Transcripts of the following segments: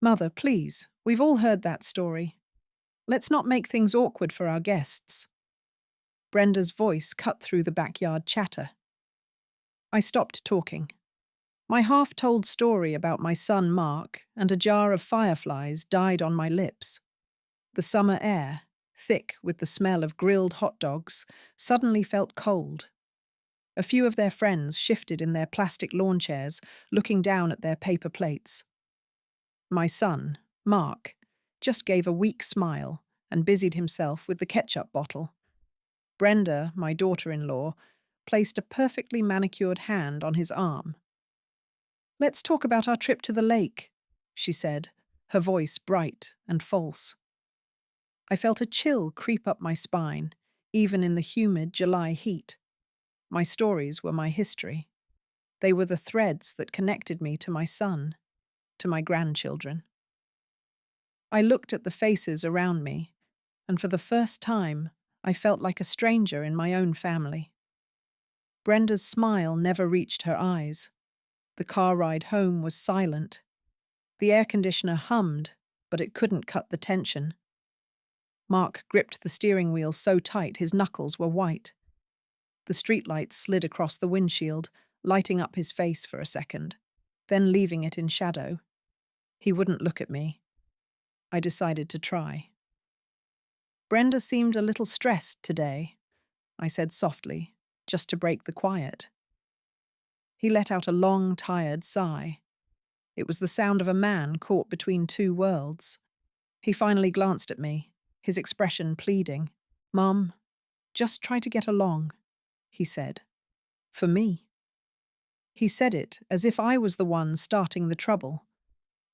Mother, please, we've all heard that story. Let's not make things awkward for our guests. Brenda's voice cut through the backyard chatter. I stopped talking. My half-told story about my son Mark and a jar of fireflies died on my lips. The summer air, thick with the smell of grilled hot dogs, suddenly felt cold. A few of their friends shifted in their plastic lawn chairs, looking down at their paper plates. My son, Mark, just gave a weak smile and busied himself with the ketchup bottle. Brenda, my daughter-in-law, placed a perfectly manicured hand on his arm. "Let's talk about our trip to the lake," she said, her voice bright and false. I felt a chill creep up my spine, even in the humid July heat. My stories were my history. They were the threads that connected me to my son, to my grandchildren. I looked at the faces around me, and for the first time, I felt like a stranger in my own family. Brenda's smile never reached her eyes. The car ride home was silent. The air conditioner hummed, but it couldn't cut the tension. Mark gripped the steering wheel so tight his knuckles were white. The streetlights slid across the windshield, lighting up his face for a second, then leaving it in shadow. He wouldn't look at me. I decided to try. "Brenda seemed a little stressed today," I said softly, just to break the quiet. He let out a long, tired sigh. It was the sound of a man caught between two worlds. He finally glanced at me, his expression pleading. "Mum, just try to get along," he said. "For me." He said it as if I was the one starting the trouble.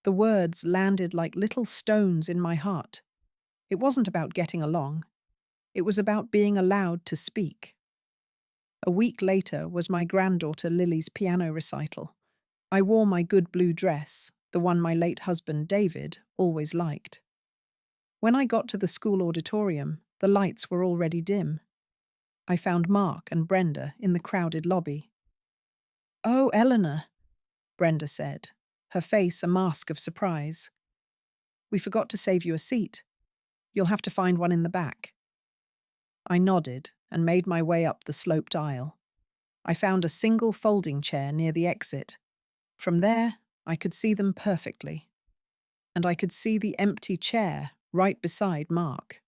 The words landed like little stones in my heart. It wasn't about getting along. It was about being allowed to speak. A week later was my granddaughter Lily's piano recital. I wore my good blue dress, the one my late husband David always liked. When I got to the school auditorium, the lights were already dim. I found Mark and Brenda in the crowded lobby. "Oh, Eleanor," Brenda said, her face a mask of surprise. "We forgot to save you a seat. You'll have to find one in the back." I nodded and made my way up the sloped aisle. I found a single folding chair near the exit. From there, I could see them perfectly. And I could see the empty chair right beside Mark.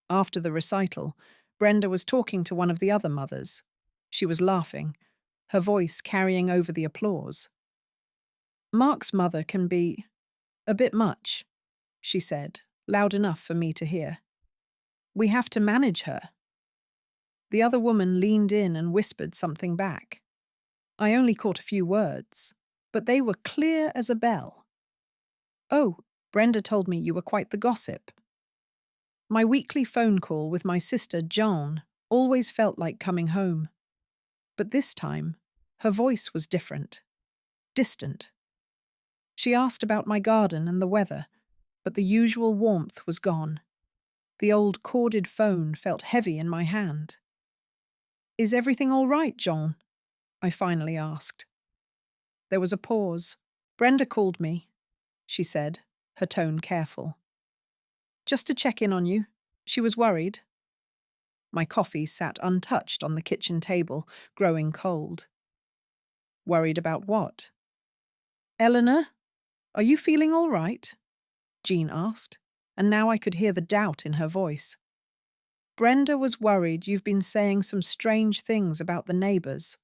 After the recital, Brenda was talking to one of the other mothers. She was laughing, her voice carrying over the applause. "Mark's mother can be a bit much," she said, loud enough for me to hear. "We have to manage her." The other woman leaned in and whispered something back. I only caught a few words, but they were clear as a bell. "Oh, Brenda told me you were quite the gossip." My weekly phone call with my sister Joan always felt like coming home. But this time, her voice was different, distant. She asked about my garden and the weather, but the usual warmth was gone. The old corded phone felt heavy in my hand. "Is everything all right, Joan?" I finally asked. There was a pause. "Brenda called me," she said, her tone careful. "Just to check in on you. She was worried." My coffee sat untouched on the kitchen table, growing cold. "Worried about what?" "Eleanor, are you feeling all right?" Jean asked, and now I could hear the doubt in her voice. "Brenda was worried you've been saying some strange things about the neighbors."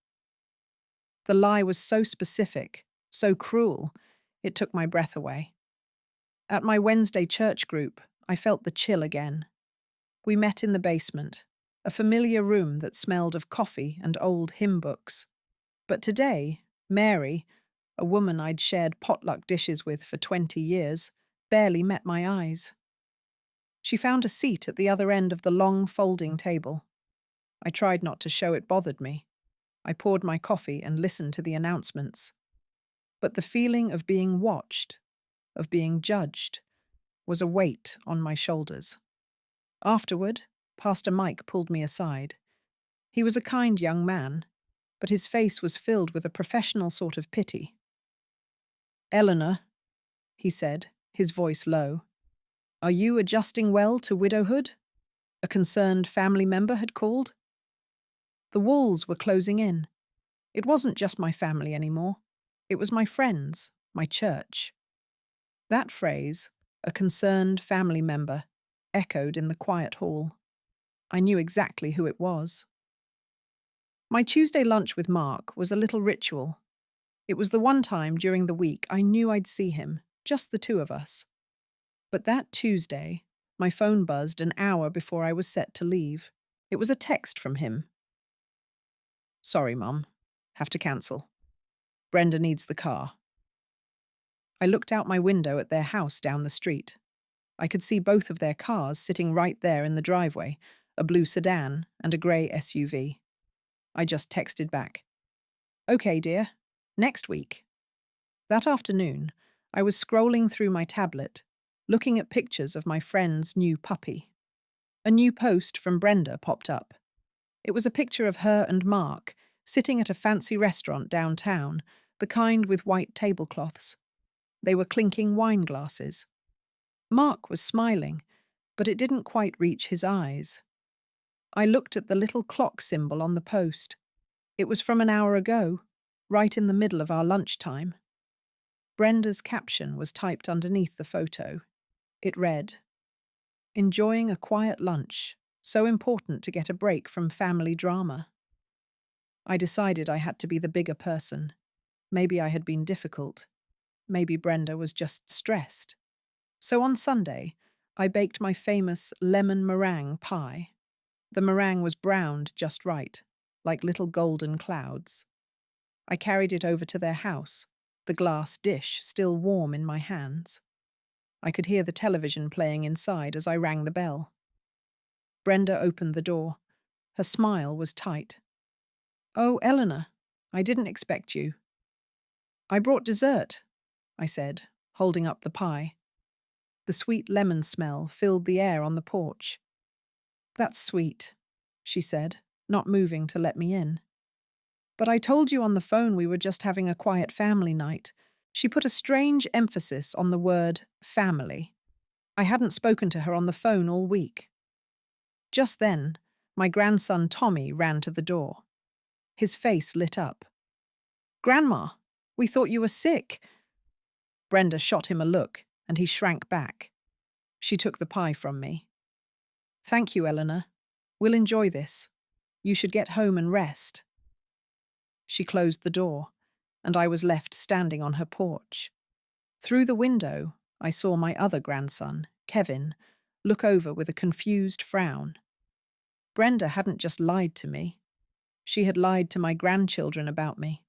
The lie was so specific, so cruel, it took my breath away. At my Wednesday church group, I felt the chill again. We met in the basement, a familiar room that smelled of coffee and old hymn books. But today, Mary, a woman I'd shared potluck dishes with for 20 years, barely met my eyes. She found a seat at the other end of the long folding table. I tried not to show it bothered me. I poured my coffee and listened to the announcements. But the feeling of being watched, of being judged, was a weight on my shoulders. Afterward, Pastor Mike pulled me aside. He was a kind young man, but his face was filled with a professional sort of pity. "Eleanor, he said, his voice low. Are you adjusting well to widowhood? A concerned family member had called. The walls were closing in. It wasn't just my family anymore. It was my friends, my church. That phrase, a concerned family member, echoed in the quiet hall. I knew exactly who it was. My Tuesday lunch with Mark was a little ritual. It was the one time during the week I knew I'd see him, just the two of us. But that Tuesday, my phone buzzed an hour before I was set to leave. It was a text from him. Sorry, Mum. Have to cancel. Brenda needs the car. I looked out my window at their house down the street. I could see both of their cars sitting right there in the driveway, a blue sedan and a grey SUV. I just texted back. Okay, dear. Next week. That afternoon, I was scrolling through my tablet, looking at pictures of my friend's new puppy. A new post from Brenda popped up. It was a picture of her and Mark sitting at a fancy restaurant downtown, the kind with white tablecloths. They were clinking wine glasses. Mark was smiling, but it didn't quite reach his eyes. I looked at the little clock symbol on the post. It was from an hour ago, right in the middle of our lunchtime. Brenda's caption was typed underneath the photo. It read, "Enjoying a quiet lunch, so important to get a break from family drama." I decided I had to be the bigger person. Maybe I had been difficult. Maybe Brenda was just stressed. So on Sunday, I baked my famous lemon meringue pie. The meringue was browned just right, like little golden clouds. I carried it over to their house, the glass dish still warm in my hands. I could hear the television playing inside as I rang the bell. Brenda opened the door. Her smile was tight. Oh, Eleanor, I didn't expect you. I brought dessert, I said, holding up the pie. The sweet lemon smell filled the air on the porch. That's sweet, she said, not moving to let me in. But I told you on the phone we were just having a quiet family night. She put a strange emphasis on the word family. I hadn't spoken to her on the phone all week. Just then, my grandson Tommy ran to the door. His face lit up. Grandma, we thought you were sick. Brenda shot him a look, and he shrank back. She took the pie from me. Thank you, Eleanor. We'll enjoy this. You should get home and rest. She closed the door, and I was left standing on her porch. Through the window, I saw my other grandson, Kevin, look over with a confused frown. Brenda hadn't just lied to me. She had lied to my grandchildren about me.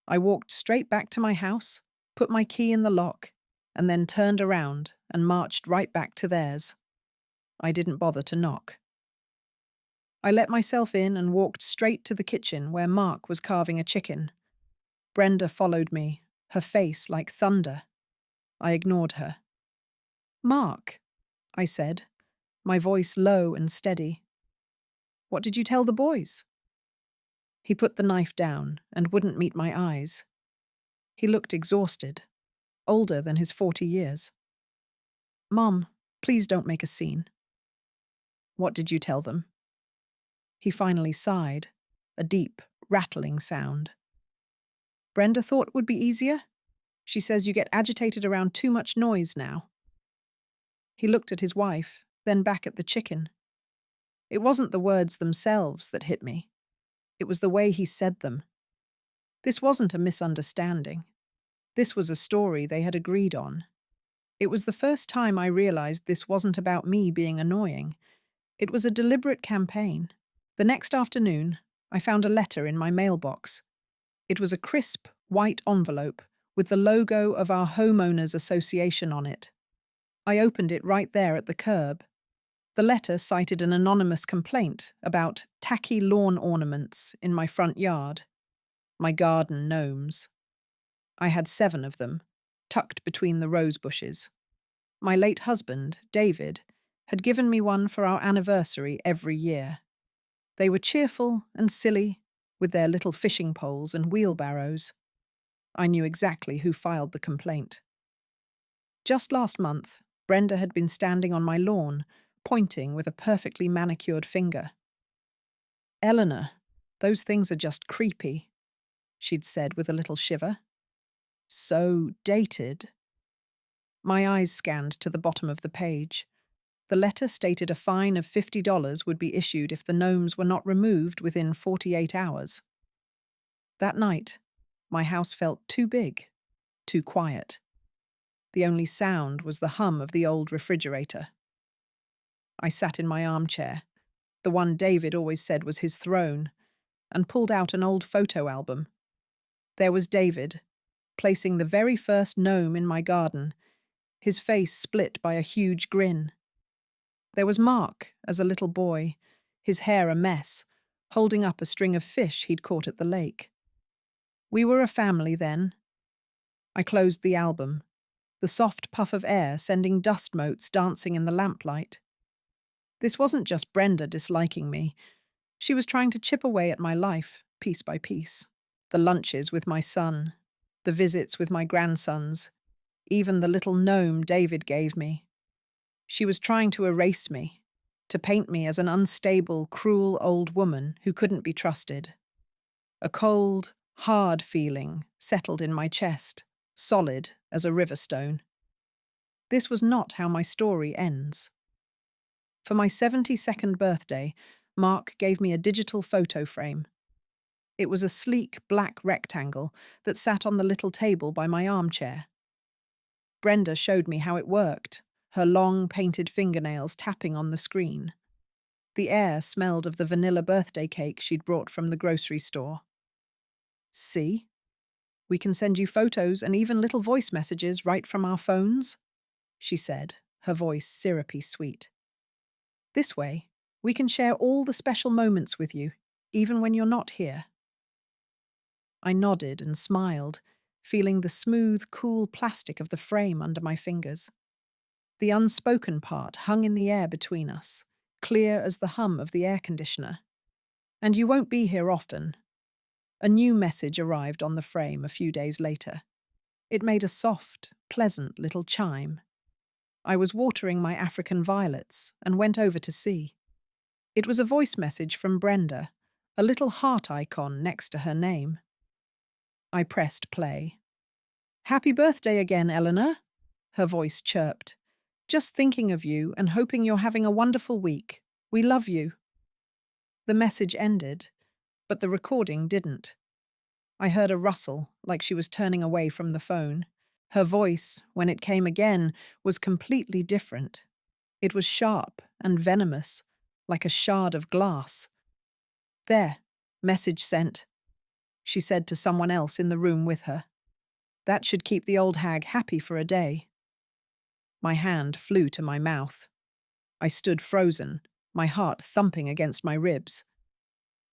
I walked straight back to my house, put my key in the lock, and then turned around and marched right back to theirs. I didn't bother to knock. I let myself in and walked straight to the kitchen where Mark was carving a chicken. Brenda followed me, her face like thunder. I ignored her. Mark, I said, my voice low and steady. What did you tell the boys? He put the knife down and wouldn't meet my eyes. He looked exhausted, older than his 40 years. Mom, please don't make a scene. What did you tell them? He finally sighed, a deep, rattling sound. Brenda thought it would be easier. She says you get agitated around too much noise now. He looked at his wife, then back at the chicken. It wasn't the words themselves that hit me. It was the way he said them. This wasn't a misunderstanding. This was a story they had agreed on. It was the first time I realized this wasn't about me being annoying. It was a deliberate campaign. The next afternoon, I found a letter in my mailbox. It was a crisp, white envelope with the logo of our homeowners association on it. I opened it right there at the curb. The letter cited an anonymous complaint about tacky lawn ornaments in my front yard, my garden gnomes. I had 7 of them, tucked between the rose bushes. My late husband, David, had given me one for our anniversary every year. They were cheerful and silly, with their little fishing poles and wheelbarrows. I knew exactly who filed the complaint. Just last month, Brenda had been standing on my lawn, pointing with a perfectly manicured finger. "Eleanor, those things are just creepy," she'd said with a little shiver. "So dated." My eyes scanned to the bottom of the page. The letter stated a fine of $50 would be issued if the gnomes were not removed within 48 hours. That night, my house felt too big, too quiet. The only sound was the hum of the old refrigerator. I sat in my armchair, the one David always said was his throne, and pulled out an old photo album. There was David, placing the very first gnome in my garden, his face split by a huge grin. There was Mark as a little boy, his hair a mess, holding up a string of fish he'd caught at the lake. We were a family then. I closed the album, the soft puff of air sending dust motes dancing in the lamplight. This wasn't just Brenda disliking me. She was trying to chip away at my life, piece by piece. The lunches with my son, the visits with my grandsons, even the little gnome David gave me. She was trying to erase me, to paint me as an unstable, cruel old woman who couldn't be trusted. A cold, hard feeling settled in my chest, solid as a river stone. This was not how my story ends. For my 72nd birthday, Mark gave me a digital photo frame. It was a sleek black rectangle that sat on the little table by my armchair. Brenda showed me how it worked, her long painted fingernails tapping on the screen. The air smelled of the vanilla birthday cake she'd brought from the grocery store. "See? We can send you photos and even little voice messages right from our phones," she said, her voice syrupy sweet. "This way, we can share all the special moments with you, even when you're not here." I nodded and smiled, feeling the smooth, cool plastic of the frame under my fingers. The unspoken part hung in the air between us, clear as the hum of the air conditioner. "And you won't be here often." A new message arrived on the frame a few days later. It made a soft, pleasant little chime. I was watering my African violets and went over to see. It was a voice message from Brenda, a little heart icon next to her name. I pressed play. "Happy birthday again, Eleanor," her voice chirped. "Just thinking of you and hoping you're having a wonderful week. We love you." The message ended, but the recording didn't. I heard a rustle, like she was turning away from the phone. Her voice, when it came again, was completely different. It was sharp and venomous, like a shard of glass. "There, message sent," she said to someone else in the room with her. "That should keep the old hag happy for a day." My hand flew to my mouth. I stood frozen, my heart thumping against my ribs.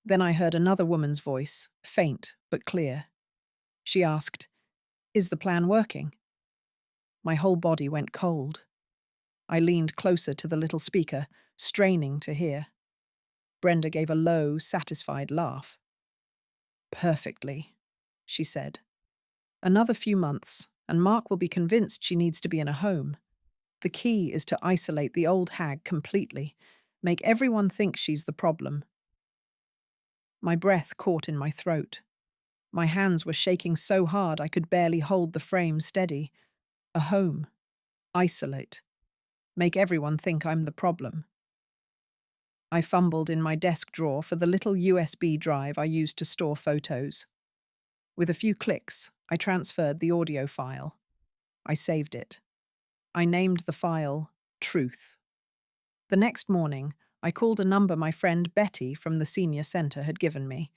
Then I heard another woman's voice, faint but clear. She asked, "Is the plan working?" My whole body went cold. I leaned closer to the little speaker, straining to hear. Brenda gave a low, satisfied laugh. "Perfectly," she said. "Another few months, and Mark will be convinced she needs to be in a home. The key is to isolate the old hag completely, make everyone think she's the problem." My breath caught in my throat. My hands were shaking so hard I could barely hold the frame steady. A home. Isolate. Make everyone think I'm the problem. I fumbled in my desk drawer for the little USB drive I used to store photos. With a few clicks, I transferred the audio file. I saved it. I named the file Truth. The next morning, I called a number my friend Betty from the senior centre had given me.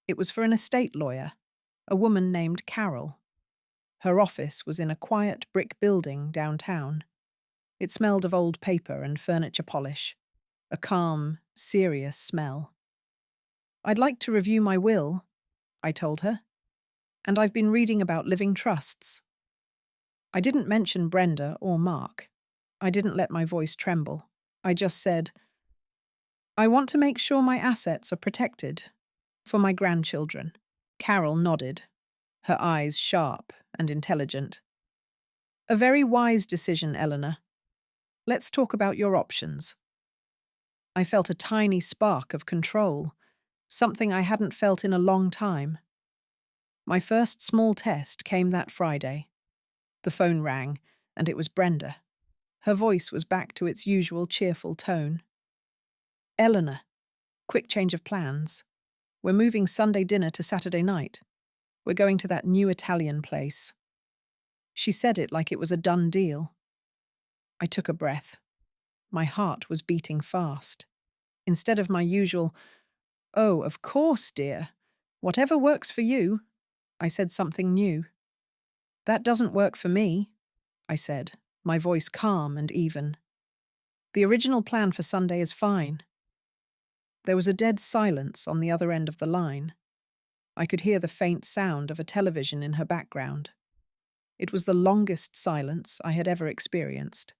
It was for an estate lawyer, a woman named Carol. Her office was in a quiet brick building downtown. It smelled of old paper and furniture polish, a calm, serious smell. "I'd like to review my will," I told her, "and I've been reading about living trusts." I didn't mention Brenda or Mark. I didn't let my voice tremble. I just said, "I want to make sure my assets are protected for my grandchildren." Carol nodded, her eyes sharp and intelligent. A very wise decision, Eleanor. Let's talk about your options. I felt a tiny spark of control, something I hadn't felt in a long time. My first small test came that Friday. The phone rang, and it was Brenda. Her voice was back to its usual cheerful tone. Eleanor, quick change of plans. We're moving Sunday dinner to Saturday night. We're going to that new Italian place. She said it like it was a done deal. I took a breath. My heart was beating fast. Instead of my usual, "Oh, of course, dear. Whatever works for you," I said something new. "That doesn't work for me," I said, my voice calm and even. "The original plan for Sunday is fine." There was a dead silence on the other end of the line. I could hear the faint sound of a television in her background. It was the longest silence I had ever experienced.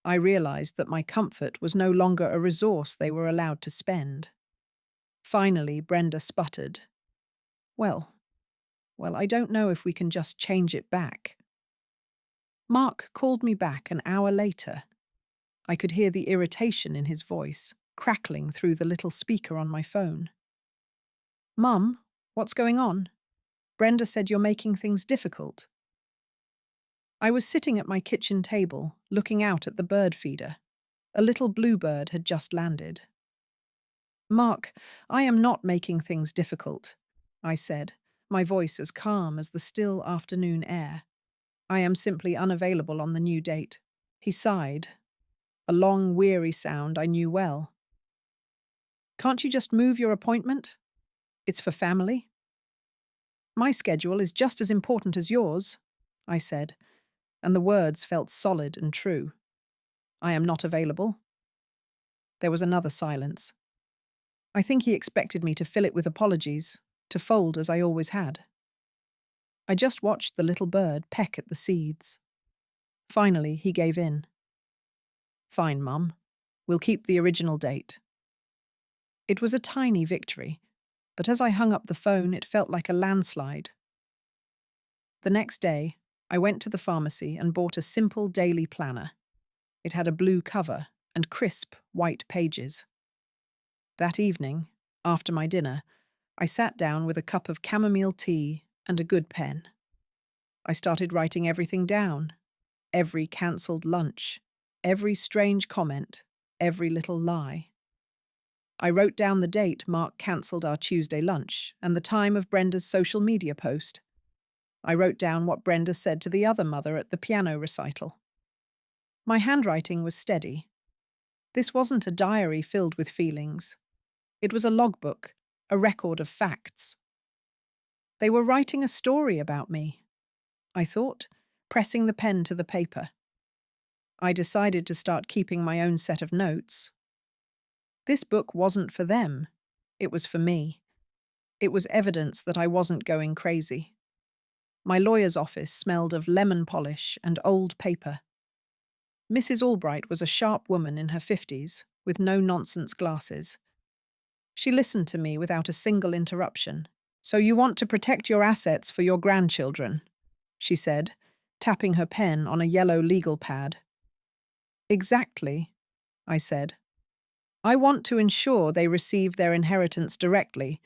I realized that my comfort was no longer a resource they were allowed to spend. Finally, Brenda sputtered. Well, I don't know if we can just change it back." Mark called me back an hour later. I could hear the irritation in his voice, crackling through the little speaker on my phone. "Mum, what's going on? Brenda said you're making things difficult." I was sitting at my kitchen table, looking out at the bird feeder. A little bluebird had just landed. "Mark, I am not making things difficult," I said, my voice as calm as the still afternoon air. "I am simply unavailable on the new date." He sighed, a long, weary sound I knew well. "Can't you just move your appointment? It's for family." "My schedule is just as important as yours," I said, and the words felt solid and true. "I am not available." There was another silence. I think he expected me to fill it with apologies, to fold as I always had. I just watched the little bird peck at the seeds. Finally, he gave in. "Fine, Mum. We'll keep the original date." It was a tiny victory, but as I hung up the phone, it felt like a landslide. The next day, I went to the pharmacy and bought a simple daily planner. It had a blue cover and crisp white pages. That evening, after my dinner, I sat down with a cup of chamomile tea and a good pen. I started writing everything down. Every cancelled lunch, every strange comment, every little lie. I wrote down the date Mark cancelled our Tuesday lunch and the time of Brenda's social media post. I wrote down what Brenda said to the other mother at the piano recital. My handwriting was steady. This wasn't a diary filled with feelings. It was a logbook, a record of facts. They were writing a story about me, I thought, pressing the pen to the paper. I decided to start keeping my own set of notes. This book wasn't for them. It was for me. It was evidence that I wasn't going crazy. My lawyer's office smelled of lemon polish and old paper. Mrs. Albright was a sharp woman in her 50s, with no-nonsense glasses. She listened to me without a single interruption. "So you want to protect your assets for your grandchildren," she said, tapping her pen on a yellow legal pad. "Exactly," I said. "I want to ensure they receive their inheritance directly,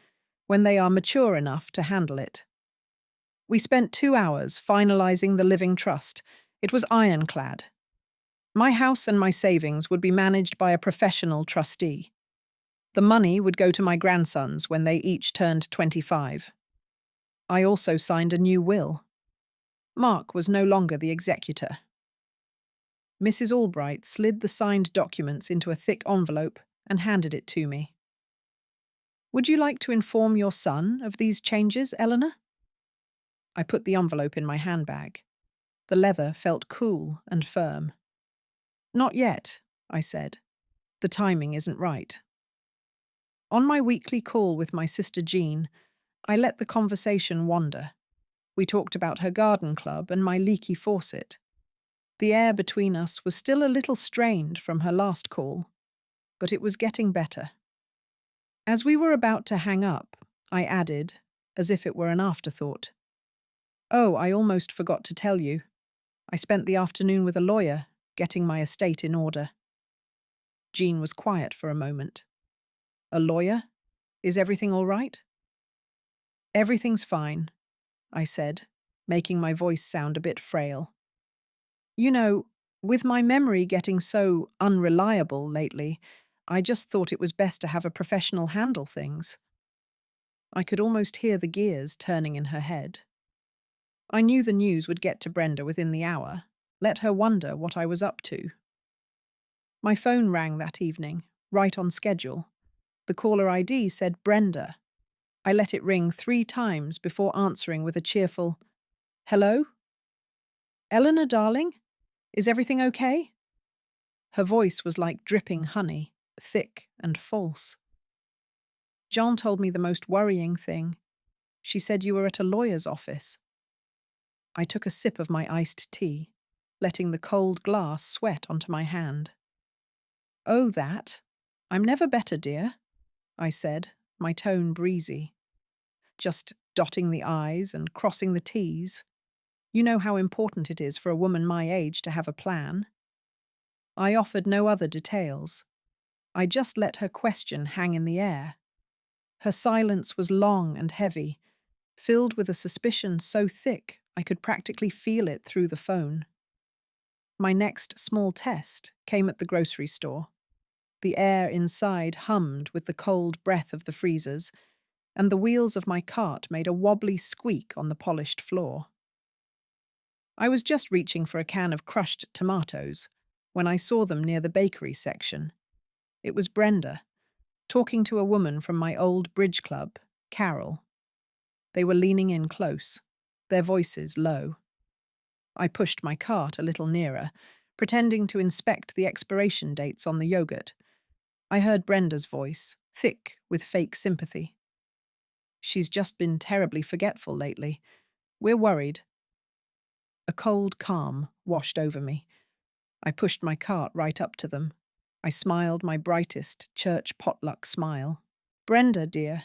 when they are mature enough to handle it." We spent 2 hours finalizing the living trust. It was ironclad. My house and my savings would be managed by a professional trustee. The money would go to my grandsons when they each turned 25. I also signed a new will. Mark was no longer the executor. Mrs. Albright slid the signed documents into a thick envelope and handed it to me. "Would you like to inform your son of these changes, Eleanor?" I put the envelope in my handbag. The leather felt cool and firm. "Not yet," I said. "The timing isn't right." On my weekly call with my sister Jean, I let the conversation wander. We talked about her garden club and my leaky faucet. The air between us was still a little strained from her last call, but it was getting better. As we were about to hang up, I added, as if it were an afterthought, "Oh, I almost forgot to tell you. I spent the afternoon with a lawyer, getting my estate in order. Jean was quiet for a moment. A lawyer? Is everything all right? Everything's fine, I said, making my voice sound a bit frail. You know, with my memory getting so unreliable lately, I just thought it was best to have a professional handle things. I could almost hear the gears turning in her head. I knew the news would get to Brenda within the hour. Let her wonder what I was up to. My phone rang that evening, right on schedule. The caller ID said Brenda. I let it ring 3 times before answering with a cheerful, "Hello? Eleanor, darling? Is everything okay?" Her voice was like dripping honey, thick and false. Jean told me the most worrying thing. She said you were at a lawyer's office. I took a sip of my iced tea, letting the cold glass sweat onto my hand. "Oh, that? I'm never better, dear," I said, my tone breezy. "Just dotting the I's and crossing the T's. You know how important it is for a woman my age to have a plan." I offered no other details. I just let her question hang in the air. Her silence was long and heavy, filled with a suspicion so thick I could practically feel it through the phone. My next small test came at the grocery store. The air inside hummed with the cold breath of the freezers, and the wheels of my cart made a wobbly squeak on the polished floor. I was just reaching for a can of crushed tomatoes when I saw them near the bakery section. It was Brenda, talking to a woman from my old bridge club, Carol. They were leaning in close, their voices low. I pushed my cart a little nearer, pretending to inspect the expiration dates on the yogurt. I heard Brenda's voice, thick with fake sympathy. "She's just been terribly forgetful lately. We're worried." A cold calm washed over me. I pushed my cart right up to them. I smiled my brightest church potluck smile. "Brenda, dear,"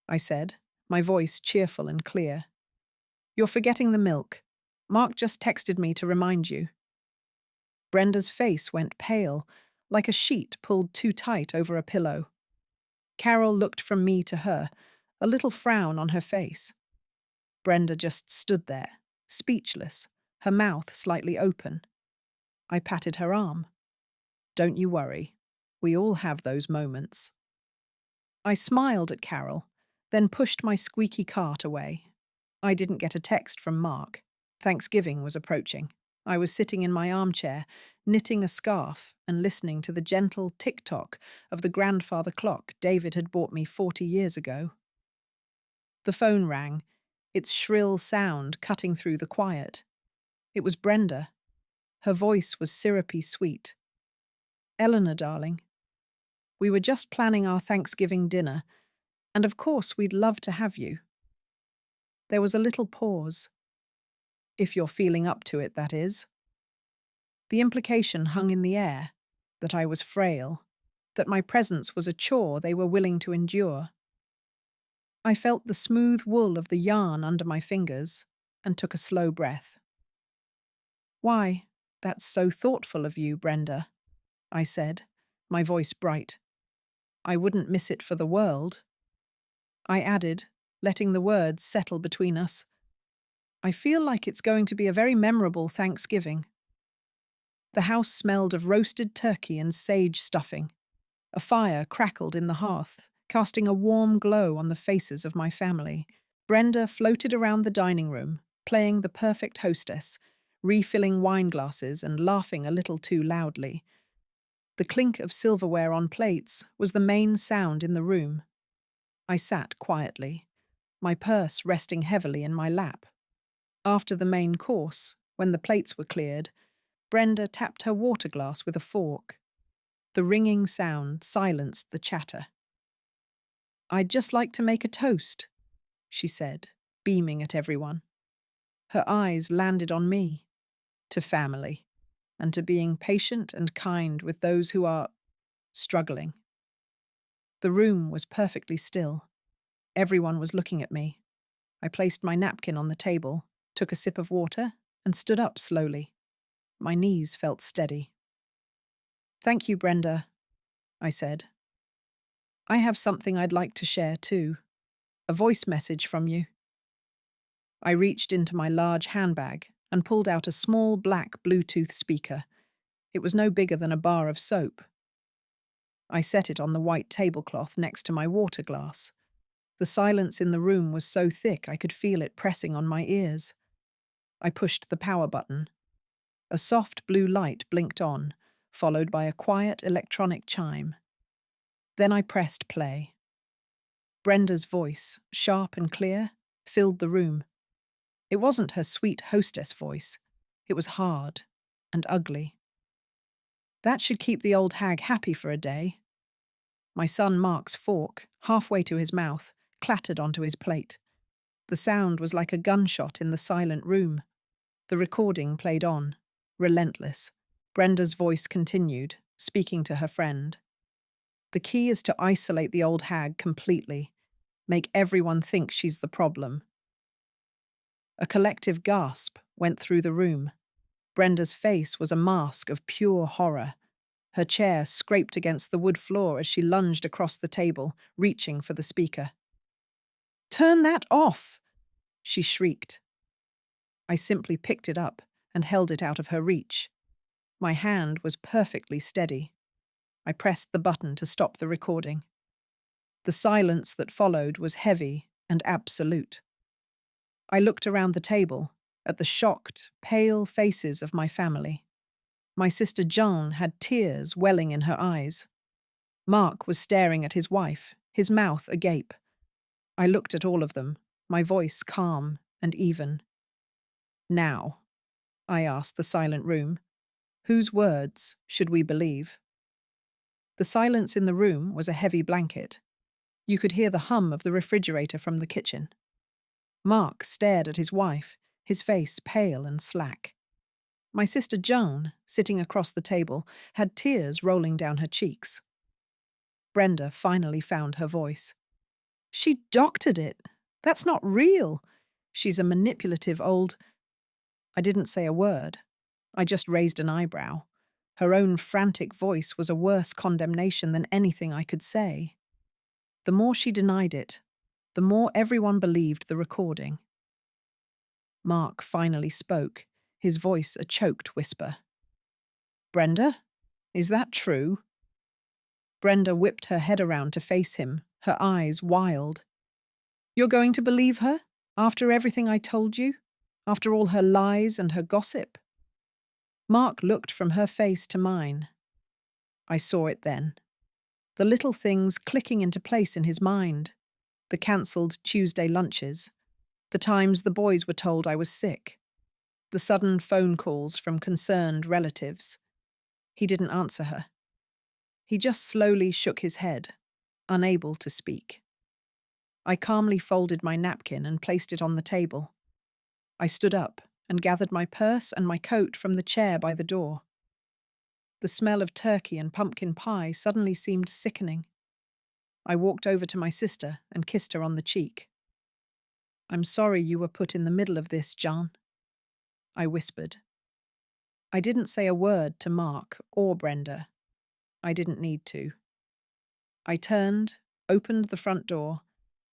I said, my voice cheerful and clear. "You're forgetting the milk. Mark just texted me to remind you." Brenda's face went pale, like a sheet pulled too tight over a pillow. Carol looked from me to her, a little frown on her face. Brenda just stood there, speechless, her mouth slightly open. I patted her arm. "Don't you worry. We all have those moments." I smiled at Carol, then pushed my squeaky cart away. I didn't get a text from Mark. Thanksgiving was approaching. I was sitting in my armchair, knitting a scarf and listening to the gentle tick-tock of the grandfather clock David had bought me 40 years ago. The phone rang, its shrill sound cutting through the quiet. It was Brenda. Her voice was syrupy sweet. "Eleanor, darling. We were just planning our Thanksgiving dinner, and of course we'd love to have you." There was a little pause. "If you're feeling up to it, that is." The implication hung in the air, that I was frail, that my presence was a chore they were willing to endure. I felt the smooth wool of the yarn under my fingers and took a slow breath. "Why, that's so thoughtful of you, Brenda," I said, my voice bright. "I wouldn't miss it for the world." I added, letting the words settle between us, "I feel like it's going to be a very memorable Thanksgiving." The house smelled of roasted turkey and sage stuffing. A fire crackled in the hearth, casting a warm glow on the faces of my family. Brenda floated around the dining room, playing the perfect hostess, refilling wine glasses and laughing a little too loudly. The clink of silverware on plates was the main sound in the room. I sat quietly, my purse resting heavily in my lap. After the main course, when the plates were cleared, Brenda tapped her water glass with a fork. The ringing sound silenced the chatter. "I'd just like to make a toast," she said, beaming at everyone. Her eyes landed on me, to family, and to being patient and kind with those who are struggling. The room was perfectly still. Everyone was looking at me. I placed my napkin on the table, took a sip of water, and stood up slowly. My knees felt steady. "Thank you, Brenda," I said. "I have something I'd like to share too. A voice message from you." I reached into my large handbag and pulled out a small black Bluetooth speaker. It was no bigger than a bar of soap. I set it on the white tablecloth next to my water glass. The silence in the room was so thick I could feel it pressing on my ears. I pushed the power button. A soft blue light blinked on, followed by a quiet electronic chime. Then I pressed play. Brenda's voice, sharp and clear, filled the room. It wasn't her sweet hostess voice. It was hard and ugly. That should keep the old hag happy for a day. My son Mark's fork, halfway to his mouth, clattered onto his plate. The sound was like a gunshot in the silent room. The recording played on, relentless. Brenda's voice continued, speaking to her friend. "The key is to isolate the old hag completely. Make everyone think she's the problem." A collective gasp went through the room. Brenda's face was a mask of pure horror. Her chair scraped against the wood floor as she lunged across the table, reaching for the speaker. "Turn that off!" she shrieked. I simply picked it up and held it out of her reach. My hand was perfectly steady. I pressed the button to stop the recording. The silence that followed was heavy and absolute. I looked around the table, at the shocked, pale faces of my family. My sister Jean had tears welling in her eyes. Mark was staring at his wife, his mouth agape. I looked at all of them, my voice calm and even. "Now," I asked the silent room, "whose words should we believe?" The silence in the room was a heavy blanket. You could hear the hum of the refrigerator from the kitchen. Mark stared at his wife, his face pale and slack. My sister Joan, sitting across the table, had tears rolling down her cheeks. Brenda finally found her voice. "She doctored it. That's not real. She's a manipulative old—" I didn't say a word. I just raised an eyebrow. Her own frantic voice was a worse condemnation than anything I could say. The more she denied it, the more everyone believed the recording. Mark finally spoke, his voice a choked whisper. "Brenda, is that true?" Brenda whipped her head around to face him, her eyes wild. "You're going to believe her? After everything I told you? After all her lies and her gossip?" Mark looked from her face to mine. I saw it then. The little things clicking into place in his mind. The cancelled Tuesday lunches. The times the boys were told I was sick. The sudden phone calls from concerned relatives. He didn't answer her. He just slowly shook his head, unable to speak. I calmly folded my napkin and placed it on the table. I stood up and gathered my purse and my coat from the chair by the door. The smell of turkey and pumpkin pie suddenly seemed sickening. I walked over to my sister and kissed her on the cheek. "I'm sorry you were put in the middle of this, John," I whispered. I didn't say a word to Mark or Brenda. I didn't need to. I turned, opened the front door,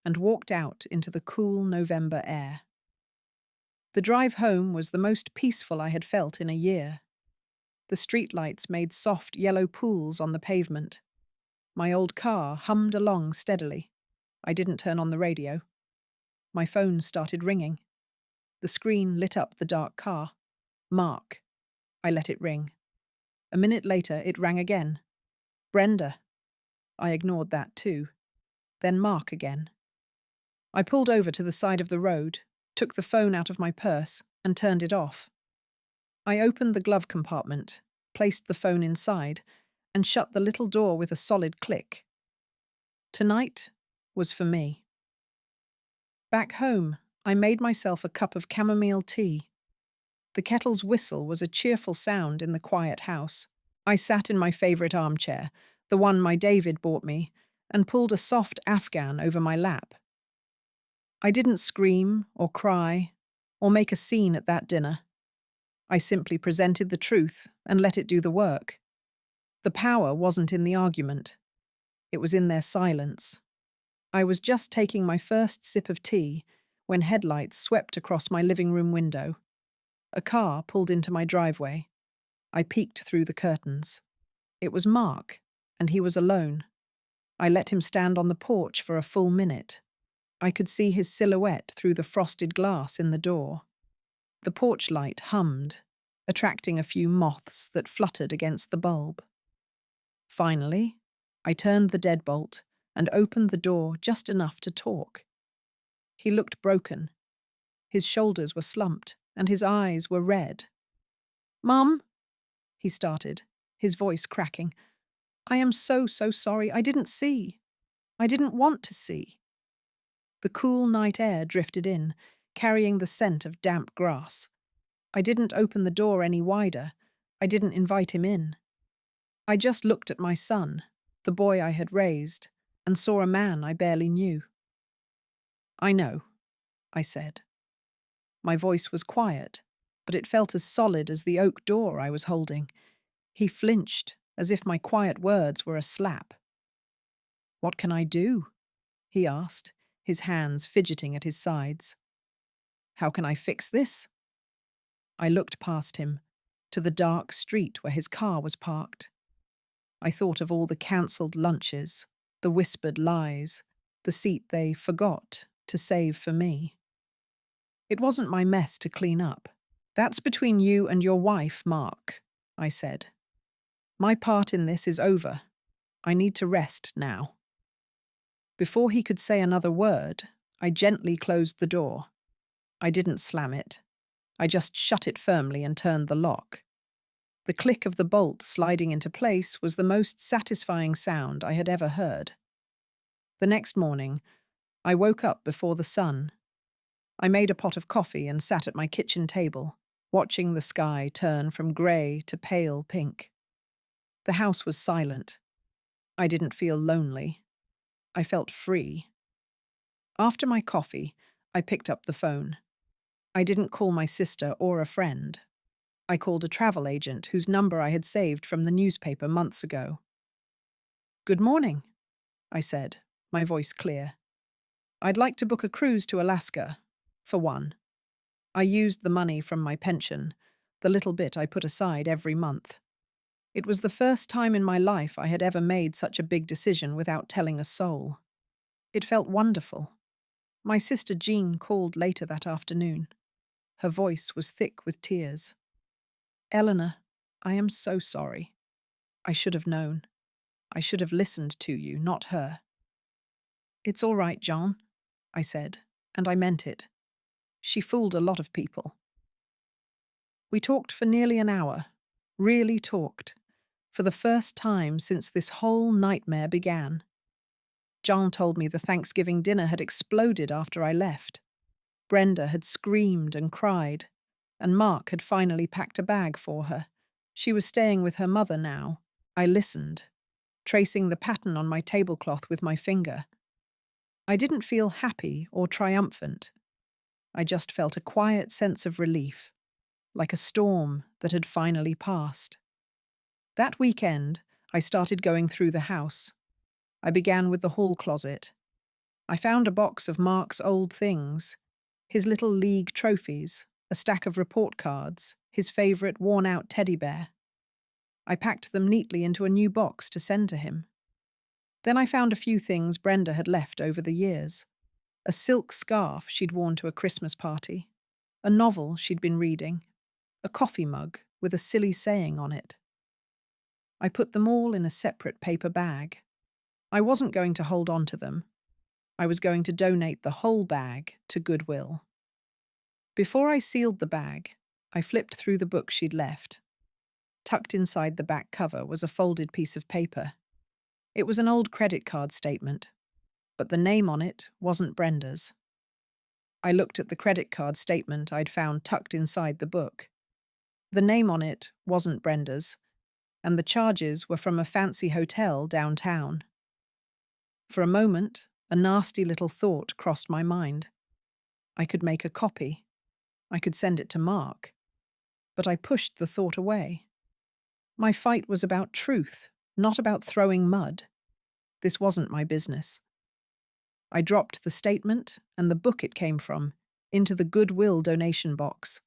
and walked out into the cool November air. The drive home was the most peaceful I had felt in a year. The streetlights made soft yellow pools on the pavement. My old car hummed along steadily. I didn't turn on the radio. My phone started ringing. The screen lit up the dark car. "Mark." I let it ring. A minute later, it rang again. "Brenda." I ignored that too. Then Mark again. I pulled over to the side of the road, took the phone out of my purse, and turned it off. I opened the glove compartment, placed the phone inside, and shut the little door with a solid click. Tonight was for me. Back home, I made myself a cup of chamomile tea. The kettle's whistle was a cheerful sound in the quiet house. I sat in my favorite armchair, the one my David bought me, and pulled a soft Afghan over my lap. I didn't scream or cry or make a scene at that dinner. I simply presented the truth and let it do the work. The power wasn't in the argument. It was in their silence. I was just taking my first sip of tea when headlights swept across my living room window. A car pulled into my driveway. I peeked through the curtains. It was Mark, and he was alone. I let him stand on the porch for a full minute. I could see his silhouette through the frosted glass in the door. The porch light hummed, attracting a few moths that fluttered against the bulb. Finally, I turned the deadbolt and opened the door just enough to talk. He looked broken. His shoulders were slumped, and his eyes were red. "Mum," he started, his voice cracking. "I am so sorry. I didn't see. I didn't want to see." The cool night air drifted in, carrying the scent of damp grass. I didn't open the door any wider. I didn't invite him in. I just looked at my son, the boy I had raised, and saw a man I barely knew. "I know," I said. My voice was quiet, but it felt as solid as the oak door I was holding. He flinched, as if my quiet words were a slap. "What can I do?" he asked, his hands fidgeting at his sides. "How can I fix this?" I looked past him, to the dark street where his car was parked. I thought of all the cancelled lunches, the whispered lies, the seat they forgot to save for me. "It wasn't my mess to clean up. That's between you and your wife, Mark," I said. "My part in this is over. I need to rest now." Before he could say another word, I gently closed the door. I didn't slam it. I just shut it firmly and turned the lock. The click of the bolt sliding into place was the most satisfying sound I had ever heard. The next morning, I woke up before the sun. I made a pot of coffee and sat at my kitchen table, watching the sky turn from grey to pale pink. The house was silent. I didn't feel lonely. I felt free. After my coffee, I picked up the phone. I didn't call my sister or a friend. I called a travel agent whose number I had saved from the newspaper months ago. "Good morning," I said, my voice clear. "I'd like to book a cruise to Alaska, for one." I used the money from my pension, the little bit I put aside every month. It was the first time in my life I had ever made such a big decision without telling a soul. It felt wonderful. My sister Jean called later that afternoon. Her voice was thick with tears. "Eleanor, I am so sorry. I should have known. I should have listened to you, not her." "It's all right, John," I said, and I meant it. She fooled a lot of people. We talked for nearly an hour, really talked, for the first time since this whole nightmare began. John told me the Thanksgiving dinner had exploded after I left. Brenda had screamed and cried, and Mark had finally packed a bag for her. She was staying with her mother now. I listened, tracing the pattern on my tablecloth with my finger. I didn't feel happy or triumphant. I just felt a quiet sense of relief, like a storm that had finally passed. That weekend, I started going through the house. I began with the hall closet. I found a box of Mark's old things, his little league trophies, a stack of report cards, his favourite worn-out teddy bear. I packed them neatly into a new box to send to him. Then I found a few things Brenda had left over the years. A silk scarf she'd worn to a Christmas party, a novel she'd been reading, a coffee mug with a silly saying on it. I put them all in a separate paper bag. I wasn't going to hold on to them. I was going to donate the whole bag to Goodwill. Before I sealed the bag, I flipped through the book she'd left. Tucked inside the back cover was a folded piece of paper. It was an old credit card statement, but the name on it wasn't Brenda's. I looked at the credit card statement I'd found tucked inside the book. The name on it wasn't Brenda's, and the charges were from a fancy hotel downtown. For a moment, a nasty little thought crossed my mind. I could make a copy. I could send it to Mark. but I pushed the thought away. My fight was about truth, not about throwing mud. This wasn't my business. I dropped the statement and the book it came from into the Goodwill donation box.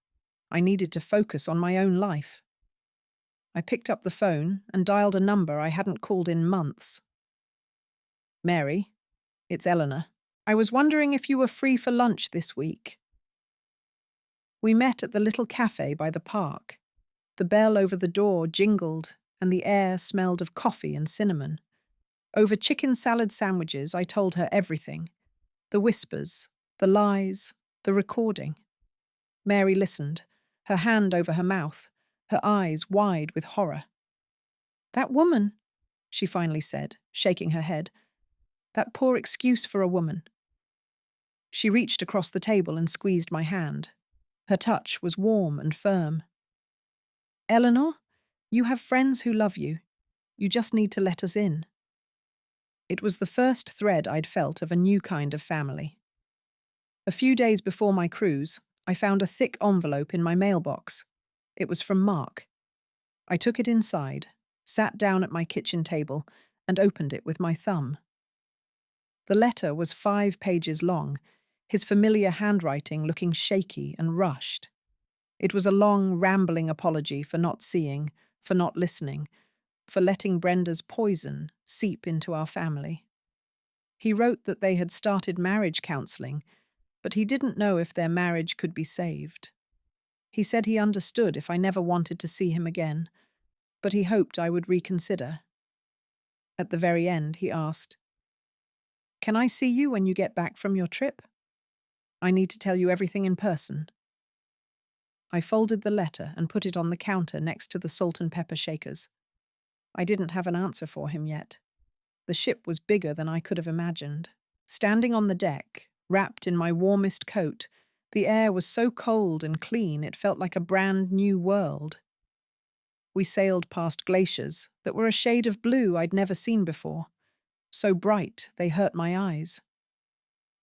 I needed to focus on my own life. I picked up the phone and dialed a number I hadn't called in months. Mary, it's Eleanor. I was wondering if you were free for lunch this week. We met at the little cafe by the park. The bell over the door jingled and the air smelled of coffee and cinnamon. Over chicken salad sandwiches, I told her everything. The whispers, the lies, the recording. Mary listened, her hand over her mouth, her eyes wide with horror. That woman, she finally said, shaking her head. That poor excuse for a woman. She reached across the table and squeezed my hand. Her touch was warm and firm. Eleanor, you have friends who love you. You just need to let us in. It was the first thread I'd felt of a new kind of family. A few days before my cruise, I found a thick envelope in my mailbox. It was from Mark. I took it inside, sat down at my kitchen table, and opened it with my thumb. The letter was 5 pages long, his familiar handwriting looking shaky and rushed. It was a long, rambling apology for not seeing, for not listening, for letting Brenda's poison seep into our family. He wrote that they had started marriage counselling, but he didn't know if their marriage could be saved. He said he understood if I never wanted to see him again, but he hoped I would reconsider. At the very end, he asked, "Can I see you when you get back from your trip? I need to tell you everything in person." I folded the letter and put it on the counter next to the salt and pepper shakers. I didn't have an answer for him yet. The ship was bigger than I could have imagined. Standing on the deck, wrapped in my warmest coat, the air was so cold and clean it felt like a brand new world. We sailed past glaciers that were a shade of blue I'd never seen before, so bright they hurt my eyes.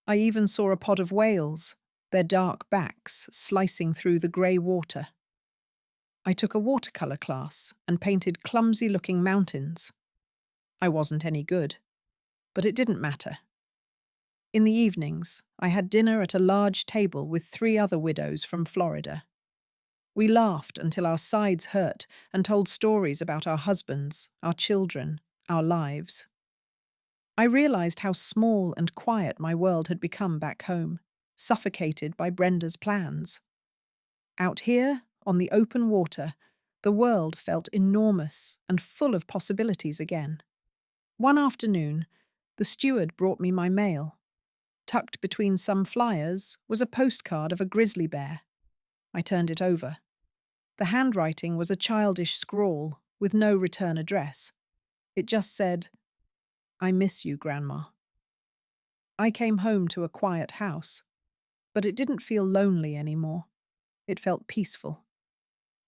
I even saw a pod of whales, their dark backs slicing through the grey water. I took a watercolour class and painted clumsy-looking mountains. I wasn't any good, but it didn't matter. In the evenings, I had dinner at a large table with 3 other widows from Florida. We laughed until our sides hurt and told stories about our husbands, our children, our lives. I realized how small and quiet my world had become back home, suffocated by Brenda's plans. Out here, on the open water, the world felt enormous and full of possibilities again. One afternoon, the steward brought me my mail. Tucked between some flyers was a postcard of a grizzly bear. I turned it over. The handwriting was a childish scrawl with no return address. It just said, "I miss you, Grandma." I came home to a quiet house, but it didn't feel lonely anymore. It felt peaceful.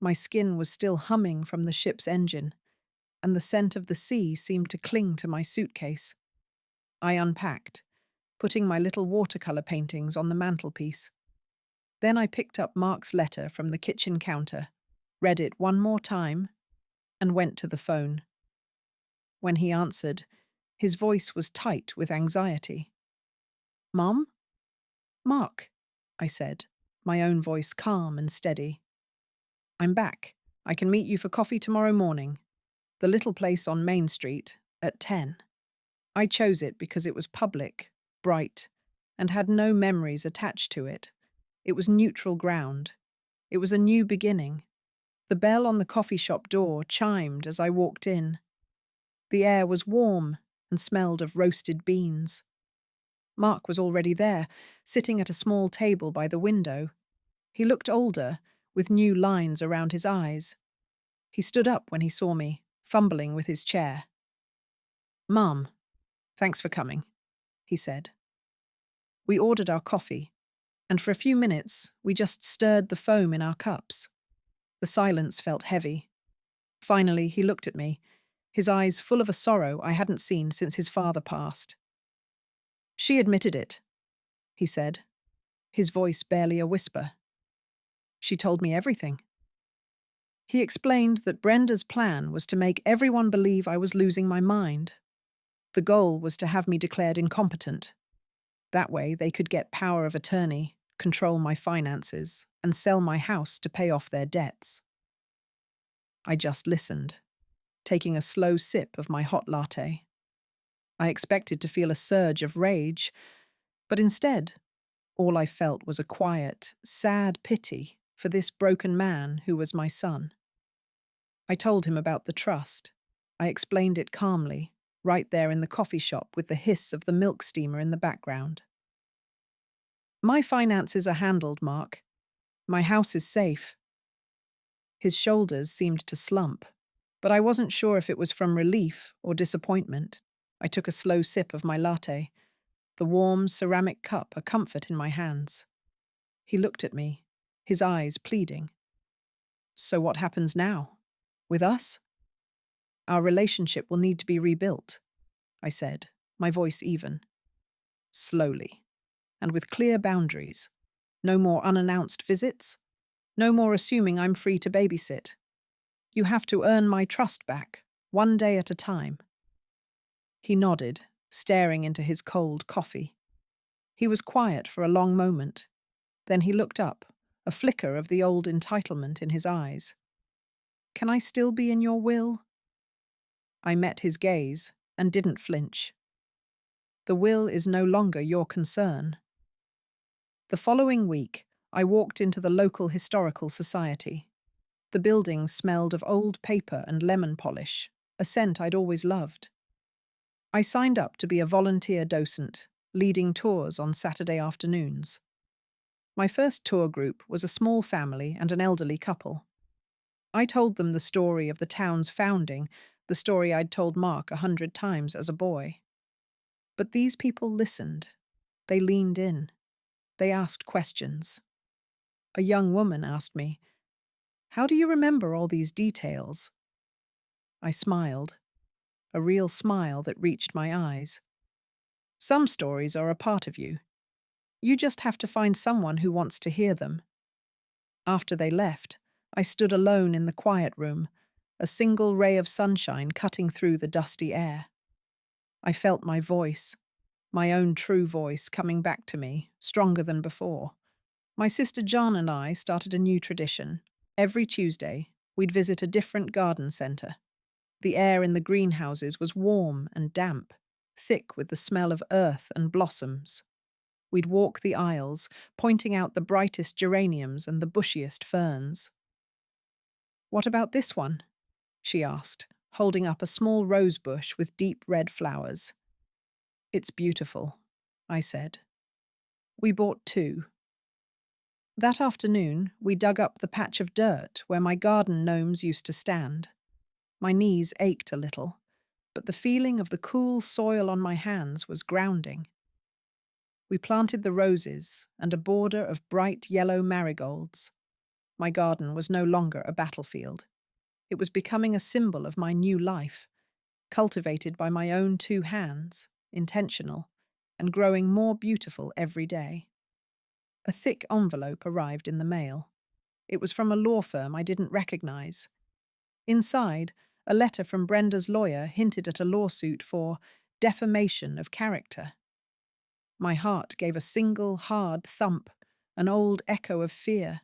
My skin was still humming from the ship's engine, and the scent of the sea seemed to cling to my suitcase. I unpacked, putting my little watercolour paintings on the mantelpiece. Then I picked up Mark's letter from the kitchen counter, read it one more time, and went to the phone. When he answered, his voice was tight with anxiety. "Mom?" "Mark," I said, my own voice calm and steady. "I'm back. I can meet you for coffee tomorrow morning. The little place on Main Street, at 10. I chose it because it was public, bright, and had no memories attached to it. It was neutral ground. It was a new beginning. The bell on the coffee shop door chimed as I walked in. The air was warm and smelled of roasted beans. Mark was already there, sitting at a small table by the window. He looked older, with new lines around his eyes. He stood up when he saw me, fumbling with his chair. "Mum, thanks for coming," he said. We ordered our coffee, and for a few minutes we just stirred the foam in our cups. The silence felt heavy. Finally, he looked at me, his eyes full of a sorrow I hadn't seen since his father passed. "She admitted it," he said, his voice barely a whisper. "She told me everything." He explained that Brenda's plan was to make everyone believe I was losing my mind. The goal was to have me declared incompetent. That way, they could get power of attorney, control my finances, and sell my house to pay off their debts. I just listened, taking a slow sip of my hot latte. I expected to feel a surge of rage, but instead, all I felt was a quiet, sad pity for this broken man who was my son. I told him about the trust. I explained it calmly, right there in the coffee shop with the hiss of the milk steamer in the background. My finances are handled, Mark. My house is safe. His shoulders seemed to slump, but I wasn't sure if it was from relief or disappointment. I took a slow sip of my latte, the warm ceramic cup a comfort in my hands. He looked at me, his eyes pleading. So what happens now? With us? Our relationship will need to be rebuilt, I said, my voice even. Slowly, and with clear boundaries. No more unannounced visits. No more assuming I'm free to babysit. You have to earn my trust back, one day at a time. He nodded, staring into his cold coffee. He was quiet for a long moment. Then he looked up, a flicker of the old entitlement in his eyes. Can I still be in your will? I met his gaze and didn't flinch. The will is no longer your concern. The following week, I walked into the local historical society. The building smelled of old paper and lemon polish, a scent I'd always loved. I signed up to be a volunteer docent, leading tours on Saturday afternoons. My first tour group was a small family and an elderly couple. I told them the story of the town's founding, the story I'd told Mark 100 times as a boy. But these people listened. They leaned in. They asked questions. A young woman asked me, "How do you remember all these details?" I smiled, a real smile that reached my eyes. Some stories are a part of you. You just have to find someone who wants to hear them. After they left, I stood alone in the quiet room, a single ray of sunshine cutting through the dusty air. I felt my voice, my own true voice, coming back to me, stronger than before. My sister John and I started a new tradition. Every Tuesday, we'd visit a different garden centre. The air in the greenhouses was warm and damp, thick with the smell of earth and blossoms. We'd walk the aisles, pointing out the brightest geraniums and the bushiest ferns. "What about this one?" she asked, holding up a small rose bush with deep red flowers. "It's beautiful," I said. We bought two. That afternoon, we dug up the patch of dirt where my garden gnomes used to stand. My knees ached a little, but the feeling of the cool soil on my hands was grounding. We planted the roses and a border of bright yellow marigolds. My garden was no longer a battlefield. It was becoming a symbol of my new life, cultivated by my own two hands, intentional, and growing more beautiful every day. A thick envelope arrived in the mail. It was from a law firm I didn't recognize. Inside, a letter from Brenda's lawyer hinted at a lawsuit for defamation of character. My heart gave a single hard thump, an old echo of fear.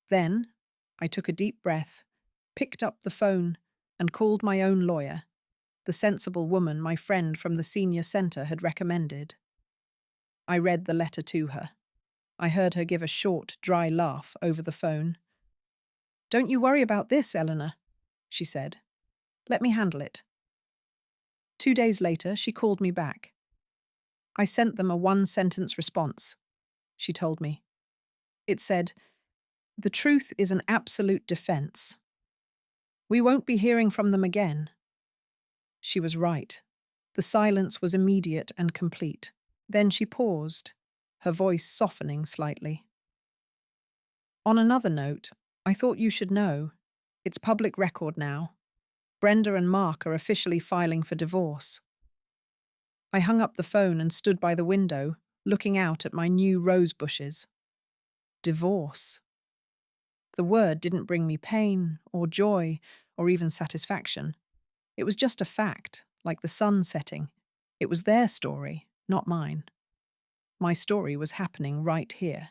Then, I took a deep breath, picked up the phone, and called my own lawyer, the sensible woman my friend from the senior centre had recommended. I read the letter to her. I heard her give a short, dry laugh over the phone. "Don't you worry about this, Eleanor," she said. "Let me handle it." 2 days later, she called me back. I sent them a one-sentence response, she told me. It said, "The truth is an absolute defense. We won't be hearing from them again." She was right. The silence was immediate and complete. Then she paused, her voice softening slightly. "On another note, I thought you should know. It's public record now. Brenda and Mark are officially filing for divorce." I hung up the phone and stood by the window, looking out at my new rose bushes. Divorce. The word didn't bring me pain or joy or even satisfaction. It was just a fact, like the sun setting. It was their story, not mine. My story was happening right here.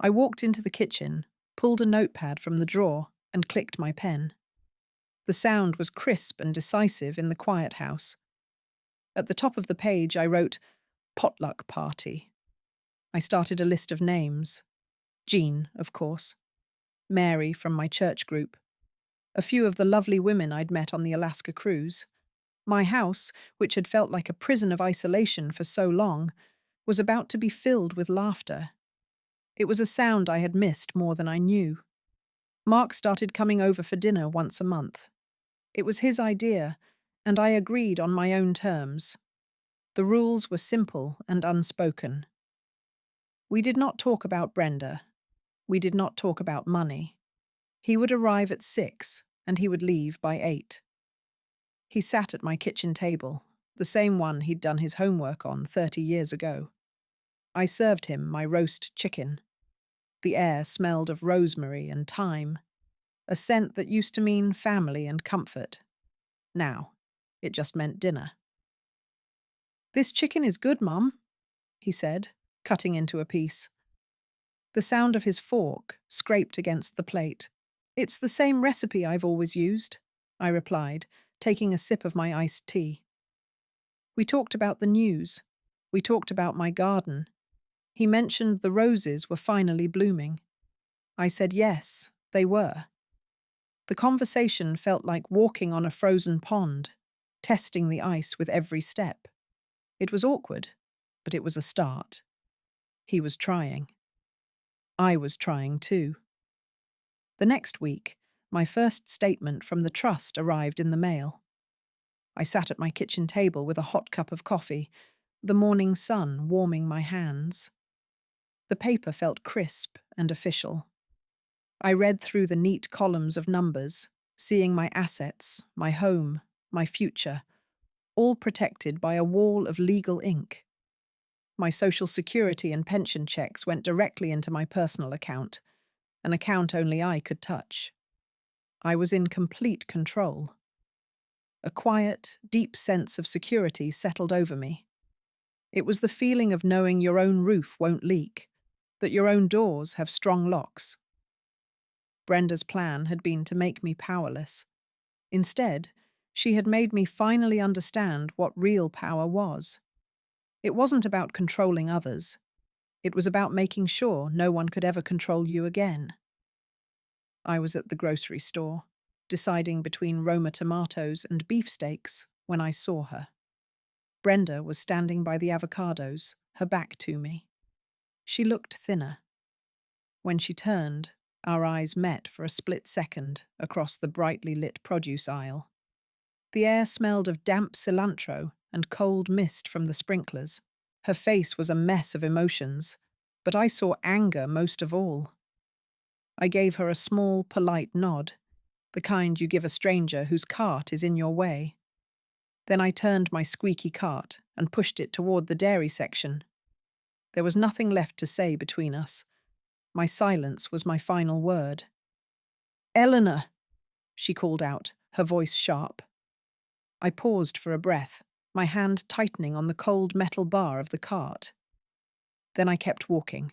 I walked into the kitchen, pulled a notepad from the drawer, and clicked my pen. The sound was crisp and decisive in the quiet house. At the top of the page, I wrote, "Potluck Party." I started a list of names. Jean, of course. Mary from my church group. A few of the lovely women I'd met on the Alaska cruise. My house, which had felt like a prison of isolation for so long, was about to be filled with laughter. It was a sound I had missed more than I knew. Mark started coming over for dinner once a month. It was his idea, and I agreed on my own terms. The rules were simple and unspoken. We did not talk about Brenda. We did not talk about money. He would arrive at 6, and he would leave by 8. He sat at my kitchen table, the same one he'd done his homework on 30 years ago. I served him my roast chicken. The air smelled of rosemary and thyme, a scent that used to mean family and comfort. Now, it just meant dinner. "This chicken is good, Mum," he said, cutting into a piece. The sound of his fork scraped against the plate. "It's the same recipe I've always used," I replied, taking a sip of my iced tea. We talked about the news. We talked about my garden. He mentioned the roses were finally blooming. I said yes, they were. The conversation felt like walking on a frozen pond, testing the ice with every step. It was awkward, but it was a start. He was trying. I was trying too. The next week, my first statement from the trust arrived in the mail. I sat at my kitchen table with a hot cup of coffee, the morning sun warming my hands. The paper felt crisp and official. I read through the neat columns of numbers, seeing my assets, my home, my future, all protected by a wall of legal ink. My social security and pension checks went directly into my personal account, an account only I could touch. I was in complete control. A quiet, deep sense of security settled over me. It was the feeling of knowing your own roof won't leak, that your own doors have strong locks. Brenda's plan had been to make me powerless. Instead, she had made me finally understand what real power was. It wasn't about controlling others. It was about making sure no one could ever control you again. I was at the grocery store, deciding between Roma tomatoes and beefsteaks when I saw her. Brenda was standing by the avocados, her back to me. She looked thinner. When she turned, our eyes met for a split second across the brightly lit produce aisle. The air smelled of damp cilantro and cold mist from the sprinklers. Her face was a mess of emotions, but I saw anger most of all. I gave her a small, polite nod, the kind you give a stranger whose cart is in your way. Then I turned my squeaky cart and pushed it toward the dairy section. There was nothing left to say between us. My silence was my final word. "Eleanor," she called out, her voice sharp. I paused for a breath, my hand tightening on the cold metal bar of the cart. Then I kept walking.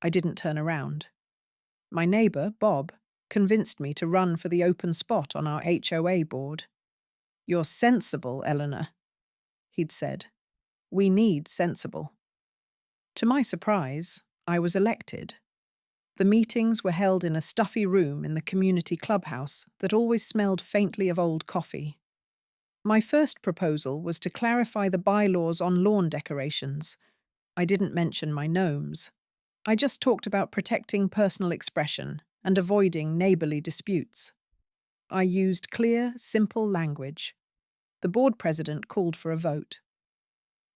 I didn't turn around. My neighbour, Bob, convinced me to run for the open spot on our HOA board. "You're sensible, Eleanor," he'd said. "We need sensible." To my surprise, I was elected. The meetings were held in a stuffy room in the community clubhouse that always smelled faintly of old coffee. My first proposal was to clarify the bylaws on lawn decorations. I didn't mention my gnomes. I just talked about protecting personal expression and avoiding neighbourly disputes. I used clear, simple language. The board president called for a vote.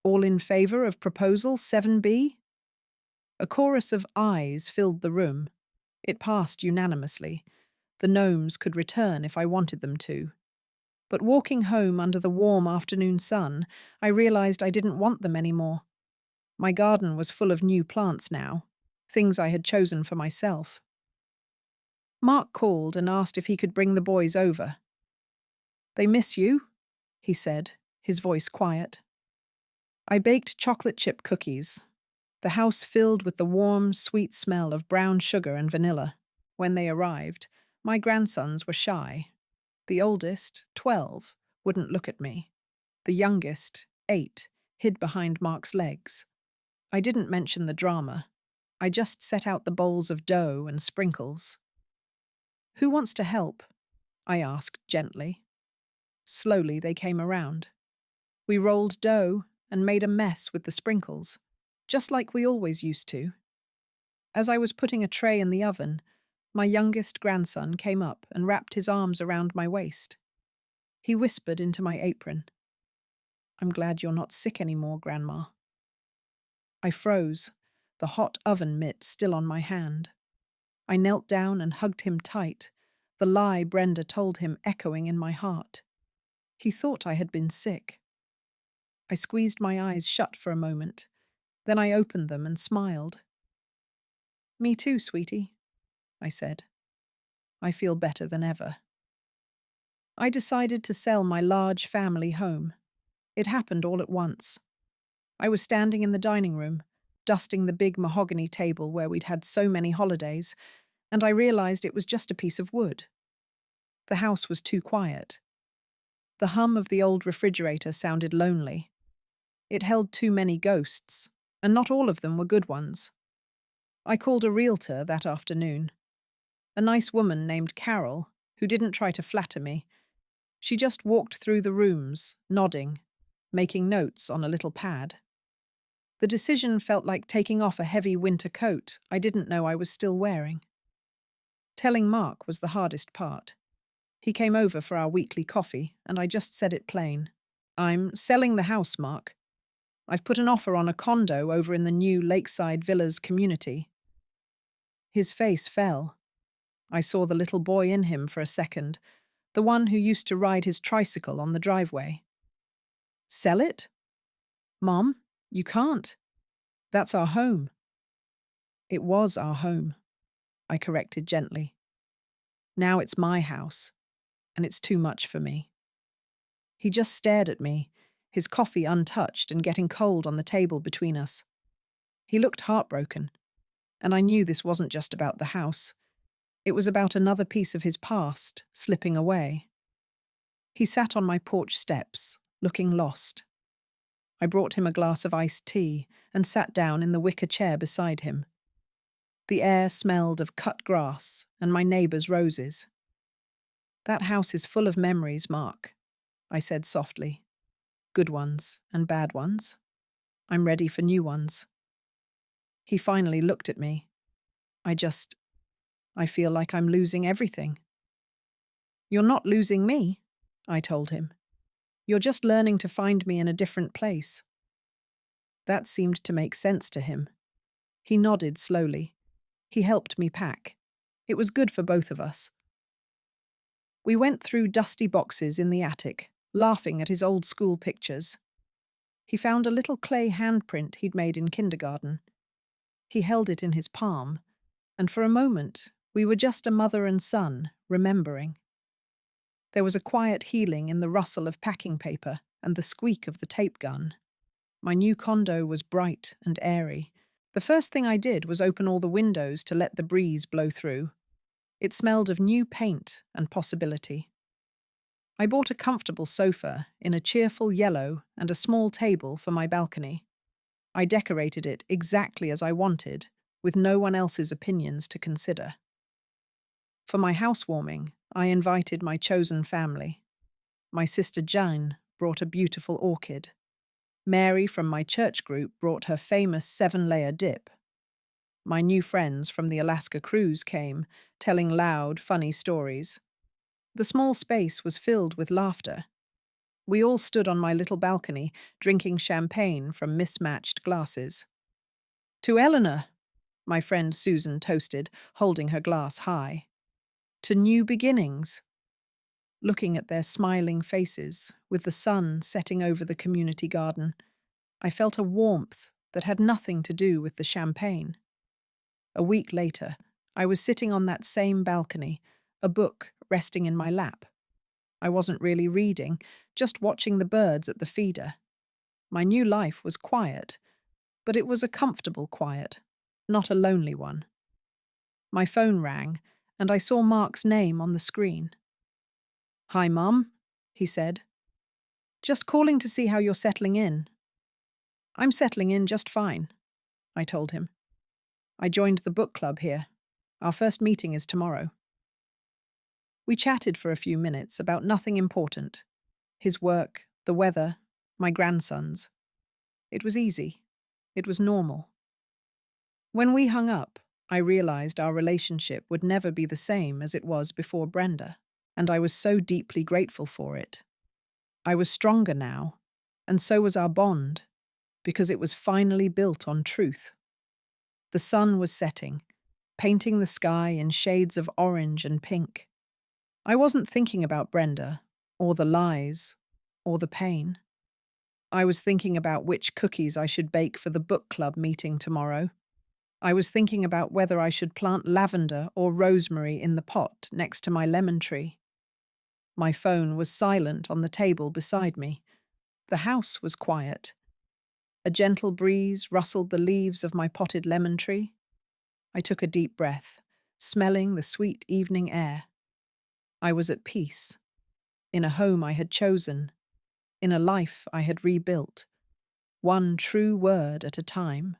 "All in favour of Proposal 7B? A chorus of ayes filled the room. It passed unanimously. The gnomes could return if I wanted them to. But walking home under the warm afternoon sun, I realised I didn't want them anymore. My garden was full of new plants now, things I had chosen for myself. Mark called and asked if he could bring the boys over. "They miss you," he said, his voice quiet. I baked chocolate chip cookies, the house filled with the warm, sweet smell of brown sugar and vanilla. When they arrived, my grandsons were shy. The oldest, 12, wouldn't look at me. The youngest, 8, hid behind Mark's legs. I didn't mention the drama. I just set out the bowls of dough and sprinkles. "Who wants to help?" I asked gently. Slowly they came around. We rolled dough and made a mess with the sprinkles, just like we always used to. As I was putting a tray in the oven, my youngest grandson came up and wrapped his arms around my waist. He whispered into my apron, "I'm glad you're not sick anymore, Grandma." I froze, the hot oven mitt still on my hand. I knelt down and hugged him tight, the lie Brenda told him echoing in my heart. He thought I had been sick. I squeezed my eyes shut for a moment. Then I opened them and smiled. "Me too, sweetie," I said. "I feel better than ever." I decided to sell my large family home. It happened all at once. I was standing in the dining room, dusting the big mahogany table where we'd had so many holidays, and I realized it was just a piece of wood. The house was too quiet. The hum of the old refrigerator sounded lonely. It held too many ghosts, and not all of them were good ones. I called a realtor that afternoon. A nice woman named Carol, who didn't try to flatter me. She just walked through the rooms, nodding, making notes on a little pad. The decision felt like taking off a heavy winter coat I didn't know I was still wearing. Telling Mark was the hardest part. He came over for our weekly coffee, and I just said it plain. "I'm selling the house, Mark. I've put an offer on a condo over in the new Lakeside Villas community." His face fell. I saw the little boy in him for a second, the one who used to ride his tricycle on the driveway. "Sell it? Mom, you can't. That's our home." "It was our home," I corrected gently. "Now it's my house, and it's too much for me." He just stared at me, his coffee untouched and getting cold on the table between us. He looked heartbroken, and I knew this wasn't just about the house. It was about another piece of his past slipping away. He sat on my porch steps, looking lost. I brought him a glass of iced tea and sat down in the wicker chair beside him. The air smelled of cut grass and my neighbour's roses. "That house is full of memories, Mark," I said softly. "Good ones and bad ones. I'm ready for new ones." He finally looked at me. I feel like I'm losing everything." "You're not losing me," I told him. "You're just learning to find me in a different place." That seemed to make sense to him. He nodded slowly. He helped me pack. It was good for both of us. We went through dusty boxes in the attic, laughing at his old school pictures. He found a little clay handprint he'd made in kindergarten. He held it in his palm, and for a moment we were just a mother and son, remembering. There was a quiet healing in the rustle of packing paper and the squeak of the tape gun. My new condo was bright and airy. The first thing I did was open all the windows to let the breeze blow through. It smelled of new paint and possibility. I bought a comfortable sofa in a cheerful yellow and a small table for my balcony. I decorated it exactly as I wanted, with no one else's opinions to consider. For my housewarming, I invited my chosen family. My sister Jane brought a beautiful orchid. Mary from my church group brought her famous 7-layer dip. My new friends from the Alaska cruise came, telling loud, funny stories. The small space was filled with laughter. We all stood on my little balcony, drinking champagne from mismatched glasses. "To Eleanor," my friend Susan toasted, holding her glass high. "To new beginnings." Looking at their smiling faces, with the sun setting over the community garden, I felt a warmth that had nothing to do with the champagne. A week later, I was sitting on that same balcony, a book resting in my lap. I wasn't really reading, just watching the birds at the feeder. My new life was quiet, but it was a comfortable quiet, not a lonely one. My phone rang, and I saw Mark's name on the screen. "Hi, Mum," he said. "Just calling to see how you're settling in." "I'm settling in just fine," I told him. "I joined the book club here. Our first meeting is tomorrow." We chatted for a few minutes about nothing important: his work, the weather, my grandsons. It was easy. It was normal. When we hung up, I realized our relationship would never be the same as it was before Brenda, and I was so deeply grateful for it. I was stronger now, and so was our bond, because it was finally built on truth. The sun was setting, painting the sky in shades of orange and pink. I wasn't thinking about Brenda, or the lies, or the pain. I was thinking about which cookies I should bake for the book club meeting tomorrow. I was thinking about whether I should plant lavender or rosemary in the pot next to my lemon tree. My phone was silent on the table beside me. The house was quiet. A gentle breeze rustled the leaves of my potted lemon tree. I took a deep breath, smelling the sweet evening air. I was at peace, in a home I had chosen, in a life I had rebuilt, one true word at a time.